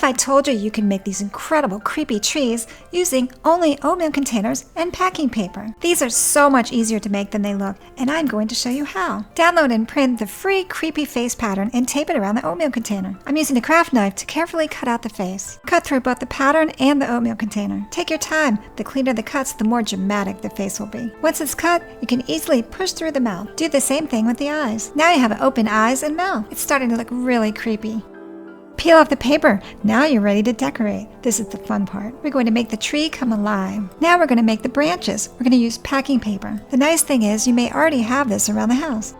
I told you can make these incredible creepy trees using only oatmeal containers and packing paper? These are so much easier to make than they look, and I'm going to show you how. Download and print the free creepy face pattern and tape it around the oatmeal container. I'm using a craft knife to carefully cut out the face. Cut through both the pattern and the oatmeal container. Take your time. The cleaner the cuts, the more dramatic the face will be. Once it's cut, you can easily push through the mouth. Do the same thing with the eyes. Now you have open eyes and mouth. It's starting to look really creepy. Peel off the paper. Now you're ready to decorate. This is the fun part. We're going to make the tree come alive. Now we're going to make the branches. We're going to use packing paper. The nice thing is you may already have this around the house.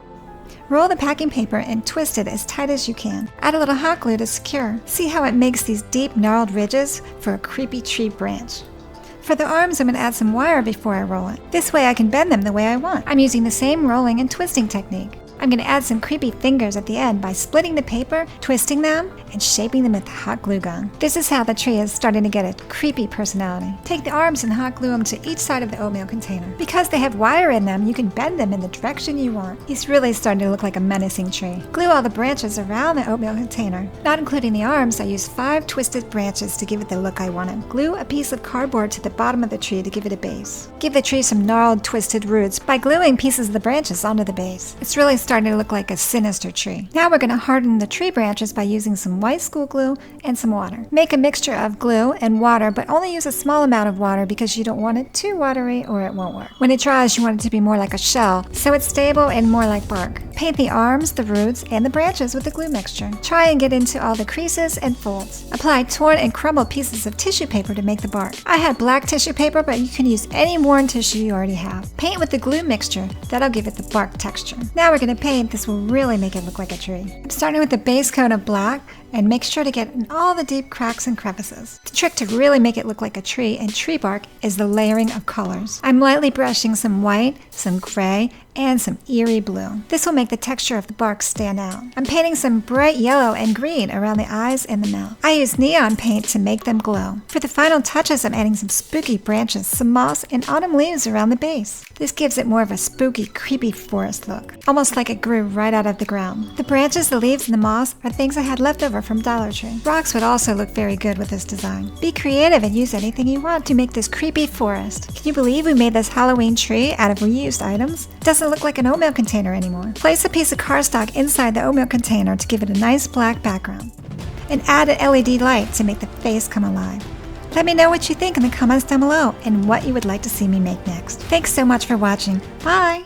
Roll the packing paper and twist it as tight as you can. Add a little hot glue to secure. See how it makes these deep gnarled ridges for a creepy tree branch. For the arms, I'm going to add some wire before I roll it. This way I can bend them the way I want. I'm using the same rolling and twisting technique. I'm going to add some creepy fingers at the end by splitting the paper, twisting them, and shaping them with the hot glue gun. This is how the tree is starting to get a creepy personality. Take the arms and hot glue them to each side of the oatmeal container. Because they have wire in them, you can bend them in the direction you want. He's really starting to look like a menacing tree. Glue all the branches around the oatmeal container. Not including the arms, I used 5 twisted branches to give it the look I wanted. Glue a piece of cardboard to the bottom of the tree to give it a base. Give the tree some gnarled, twisted roots by gluing pieces of the branches onto the base. It's really starting to look like a sinister tree. Now we're going to harden the tree branches by using some white school glue and some water. Make a mixture of glue and water, but only use a small amount of water because you don't want it too watery or it won't work. When it dries, you want it to be more like a shell, so it's stable and more like bark. Paint the arms, the roots, and the branches with the glue mixture. Try and get into all the creases and folds. Apply torn and crumbled pieces of tissue paper to make the bark. I had black tissue paper, but you can use any worn tissue you already have. Paint with the glue mixture. That'll give it the bark texture. Now we're going to paint. This will really make it look like a tree. I'm starting with the base coat of black and make sure to get in all the deep cracks and crevices. The trick to really make it look like a tree and tree bark is the layering of colors. I'm lightly brushing some white, some gray, and some eerie blue. This will make the texture of the bark stand out. I'm painting some bright yellow and green around the eyes and the mouth. I use neon paint to make them glow. For the final touches, I'm adding some spooky branches, some moss, and autumn leaves around the base. This gives it more of a spooky, creepy forest look, almost like it grew right out of the ground. The branches, the leaves, and the moss are things I had left over from Dollar Tree. Rocks would also look very good with this design. Be creative and use anything you want to make this creepy forest. Can you believe we made this Halloween tree out of reused items? Doesn't look like an oatmeal container anymore. Place a piece of cardstock inside the oatmeal container to give it a nice black background. And add an LED light to make the face come alive. Let me know what you think in the comments down below and what you would like to see me make next. Thanks so much for watching. Bye!